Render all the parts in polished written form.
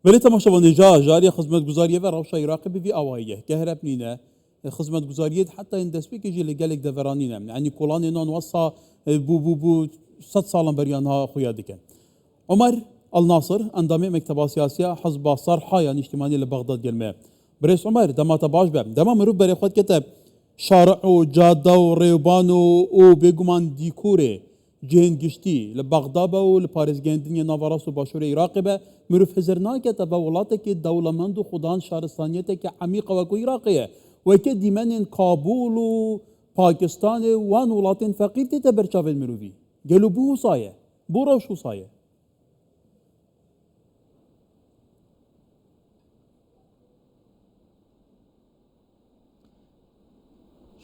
ولی تماشاوانی جاری خدمت گزاری و روش عراقی بی آوایه که هرب نینه خدمت گزاری حتی این دست بی که جل جلک دورانینه یعنی کلان نان وصا بو 100 سال بریانها خویا دکن. عمر الناصر اندامه مکتب سیاسی حزب صرحا یعنی اجتماعی لبغداد گلمه. بريس عمر دما تباش بهم دما مروف بري خود كتب شارع و جاده و ریوبان و بگمان دیکوره جهن گشتی لبغداد و لپاریس گندنی ناواراس و باشور عراق به مروف هزرنا كتب ولاته که دولمند و خدان شهرستانیته که عمیق و کو عراقیه و که دیمن کابل و پاکستان وان ولاتین فقیر تیتا برچاوید مروفی گلو بو سایه بو روشو سایه.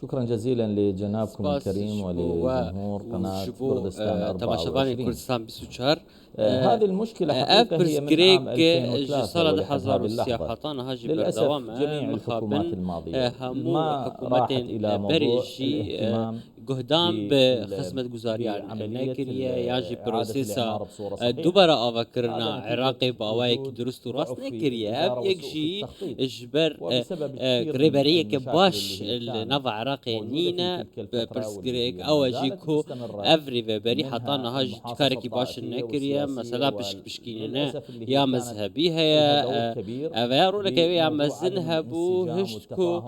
شكرا جزيلا لجنابكم الكريم ولجمهور قناة كردستان 24. هذه المشكلة حقيقة هي من عام 2003 ولحد اللحظة. للأسف جميع الحكومات الماضية ما راحت إلى موضوع الاهتمام گهدام به خدمت گزاریان نکریه یا جی پروسیسا دوباره آوا کرنا عراقی با آوای که درست و راست نکریه هب یک جی اجبر ریبریه که باش نو عراقی نینا پرسکریک او جی کو افری و بری حتا نهاج کاری که باش نکریه مثلا بشکینه نه یا مذهبی هیا اوه رو لکه یا مذهبو هشت کو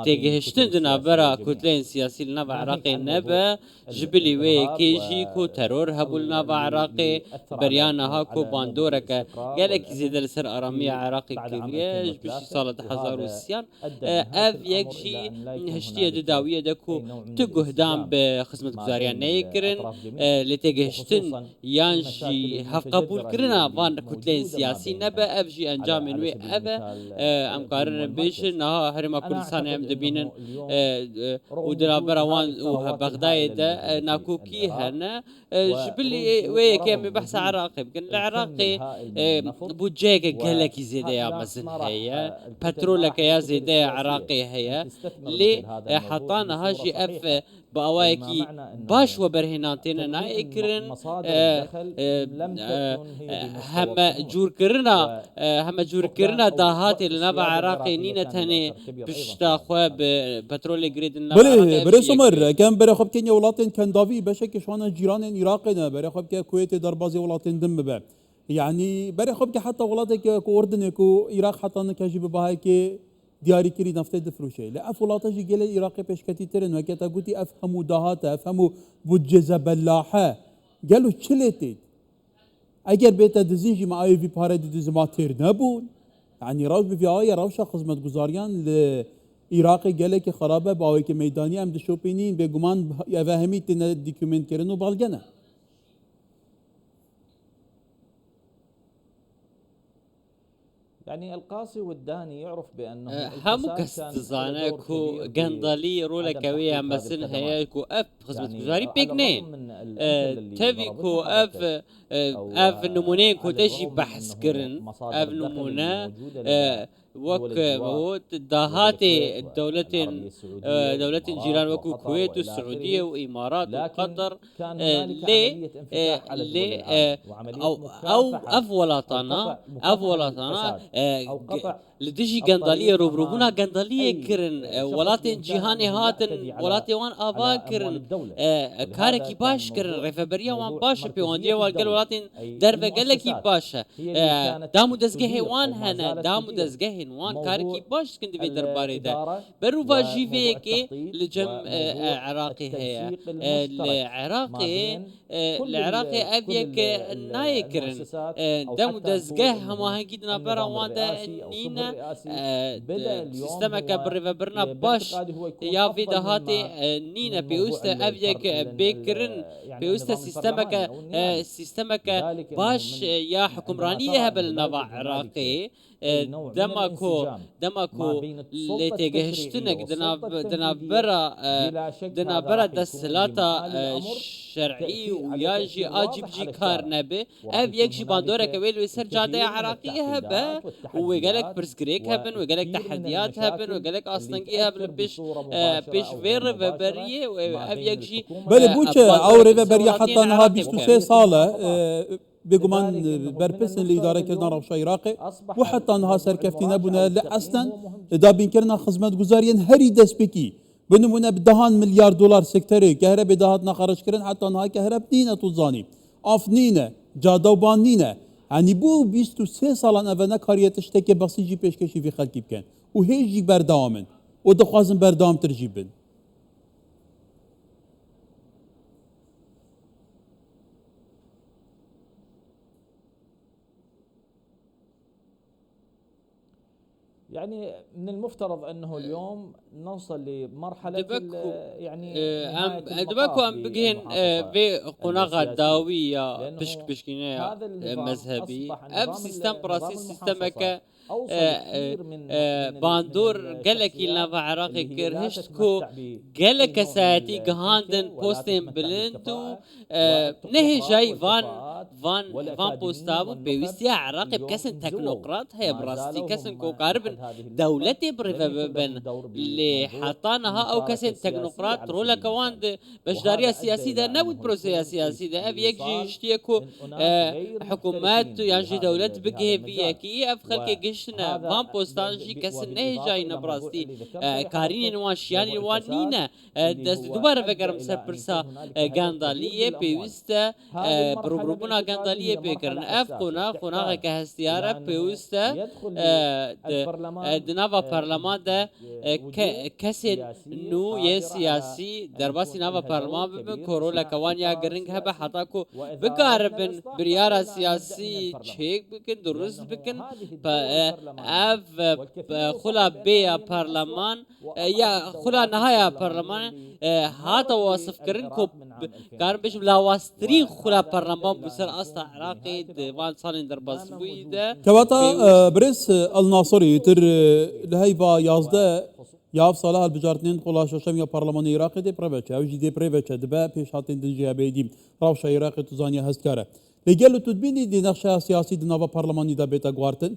تگهشتن دنا برا کتلین سیاسی نو عراقی نبا جبلي وي كيجي كو ترور هبولنا بعراقي بريانا هاكو باندورك قالك زيد السر اراميه عراقي كرياج بشي صالة حزار والسيان اف يكشي هشتيه داويه دكو تقهدام بخدمة گزاريان نيكرن لتقهشتن يانجي هف قبول كرنا فان كتلين سياسي نبا اف جي انجام وي ابا امقارن بيش نها هرما كردستان هم دبينن ودنا براوان بغداد ناكوكي هنا جبلي ويا كم بحث عراقي يمكن العراقي بوجيك قالك زيد يا مزن هي بترولك يا زيد عراقي هي اللي حطانا هاجي اف بأواكي باش وبرهناتين نايكرن هم جور كرنا دهات النبع عراقي نينا تاني بشتا خواب بترول جريد النبع بله برای سومر کم برای خب که ولاتن کنداوی بشه که شوانا جیران عراق نه برای خب که کویت دربازی ولاتن دم به یعنی برای خب که حتی ولاته که اردن کو عراق حتی نکجی به باهای که دیاری کری نفته دفروشه لاف ولاته جی گله عراق پیشکتی ترن و که تا گوتی افهمو دهات افهمو بودجه بلاحه گلو چلتید اگر بیت دزینجی معای وی پاره دزماتر نبود یعنی راز بفی آیا روش خدمت گزاریان ل عراق گله که خرابه باوی که میدانی هم دشوپینین به گمان اوهمی تن دیکومنت کردن و بالگنه. يعني القاسي والداني يعرف بأنه همو كستزانه كو قندالي رولا كوية مسن هيا كو اف خدمت گزاري بيقنين تبي كو اف نمونين كو تجي بحث كرن اف نمونه وك دهاتي دولة جيران وكو الكويت والسعودية وإمارات وقطر ليه أو أفولاتنا لديجي قندالية روبروبونا قندالية كرن ولاتن جيهاني هاتن ولاتي وان آبا كرن كاركي باش كرن رفبريا وان باش بيواندية والقل ولاتن درفة قلكي باش دامو دزگه وان هنا دامو دزگه وان كاركي باش كند في درباري ده بروفا جيفي كي لجم عراقي هي العراقي أبيك نايكرن دامو دزگه هما هنگي دنا برا وان ده نينا سيستمك برنا باش يا في دهاتي نينا بيوستا أبيك بيكرن بيوستا سيستمك باش يا حكمرانية هبلنا عراقي دماكو لتجهشتنك دنا برا دسلاتا شرعي وياجي اجيب جي كار نبي اب يكشي باندورا كويل ويسر جاده عراقيه هبه وقالك برسكريك هبن وقالك تحديات هبن وقالك اصلنجي هبن بيش فير فبريه اب يكشي بله بوچه او ريفبريه حتى نها 23 ساله بێگومان بەرپرسن لە ئیدارەکردنا ڕەوشە عێراقی و حتا نها سەرکەفتی نەبوونە لە ئەسلەن دابینکردنا خزمەتگوزاریان هەری دەستپێکی بنمونە بدەهان ملیار دلار سکتەرێ کە هەرە بێداهات نەخەرجکردن حتا نها کە هەرە نینە توزانی ئاف نینە جادەوبان نینە ینی بۆ 23 ساڵان ئەvە نەکاریەتە شتێکێ بەسیجی پێشکەشی فی خەلکی بکەن و هێژی بەردەوامن و دەخوازن بەردەوامترژی بن. يعني من المفترض انه اليوم نوصل لمرحله يعني دبكو ام بجين في قناغه داويه بشكينه مذهبي اب سيستم براسي سيستمك باندور قالك لنا عراقي كرهشتكو قالك ساعتي جهاندن بوستين بلندو نهي جاي فان بوستابو بيوستي عراقي بكسن تكنوقراط هي براستي كسن كوكاربن دولتي بريفبن اللي حطانها او كسن تكنوقراط رولا كواند بشداريه سياسي ده نبود بروسيا سياسي ده اب يجي يشتيكو حكومات يعني دولت بقي بيكي اف خلق جشنا فان بوستانجي كسن نه جاي نبراستي كارين نواشيان وانينا دست دوباره فكرم سرپرسا غانداليه بيوستا بروبروبنا غانداليه بكرن اف قنا كهستياره بيوستا دناوا برلمان ده كسن نو سياسي درباسي ناوا برلمان ببن كورولا كوان يا گرنگ هبه حتا کو بقاربن بريارا سياسي چيك بكن درست بكن اف خلا بيا برلمان يا خلا نهاية برلمان هذا وصف كرن كو كان بيش لاواسترين خلا برلمان بسر اصلا عراقي ديوان صالين درباس بويده كواتا بريس الناصري تر لهيفا يازده ياف صلاح البجارتين قلا شوشم يا برلمان عراقي دي بريفيتش او جي دي بريفيتش دبا بيش هاتين دنجي بيديم روشا عراقي تزانيا هستكاره لجلو تدبيني دي نقشه سياسي دناوا برلماني دا بيتا غوارتن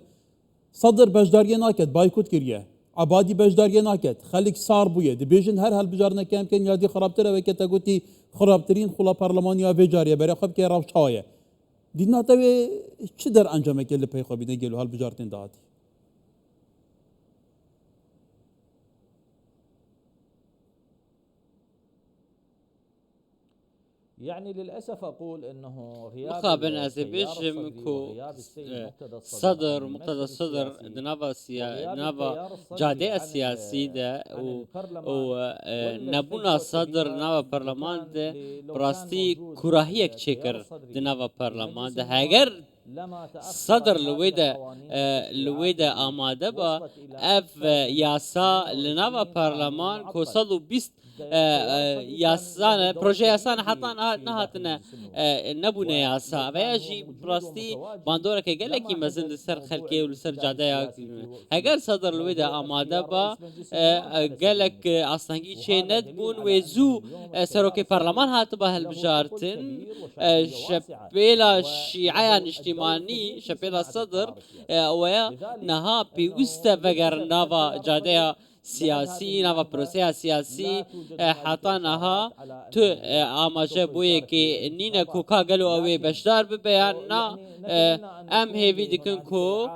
صدر بجداريه ناكد بايكوت كريه عبادي بجداريه ناكد خليك صار بويه دبيجن هر هالبجارنا كم كان يادي خرابتره وكتا قوتي خرابترين خلا برلمانيا بجاريه بري خب كي روشايه دينا تبي چه در انجامك اللي بي خبينه گلو هالبجارتين داتي يعني للاسف اقول انه غياب مقابل ازبيش مكو صدر مقتدى الصدر دنابا جادة السياسي ده و نبونا صدر نابا برلمان ده براستي كراهيك چكر دنابا برلمان ده هاگر صدر لويدا آماده با اف یاسا لنابا برلمان کو 120 یاسان پروژه یاسان حتی نهاتنا نبونه یاسا و یجی براستی باندوره که گله کی مزن لسر خلقی و لسر جاده اگر صدر لویده آماده با گلک اصلنگی چه ند بون و زو سروک پارلمان هات با هالبجارتن شبیلا شیعیان اجتماعی شبیلا صدر و نها پیوسته وگر نوا جاده سیاسی نوا پروسه سیاسی حتی نها تو آماجه بویه که نینه کوکا گلو اوی بشدار ببیان نا ام هیوی دکن کو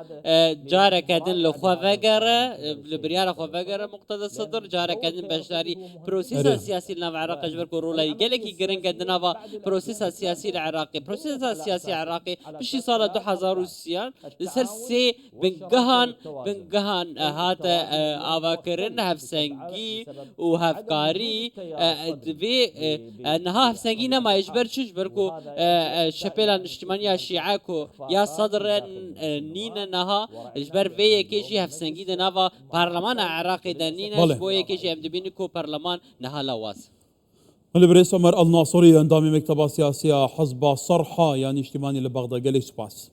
جاره کدن لخوا وگره لبریار خوا وگره مقتضى صدر جاره کدن بشداری پروسه سیاسی نوا عراق جبر کو رولا گله کی گرن کدن نوا پروسه سیاسی العراقی پروسه سیاسی عراقی بشی سال 2003 لسر سی بنگهان هات آواکر هفسنگی و هفکاری دوی نها هفسنگی نما اجبر چجبر کو شپیلا اجتماعی شیعه کو یا صدر نین نها اجبر وی کیشی هفسنگی نوا پارلمان عراقی دنین بوی کیشی ام دبین کو پارلمان نها لواس البريس عمر الناصري اندامي مكتب سياسية حزب صرحة يعني اجتماعي لبغداد قال سباس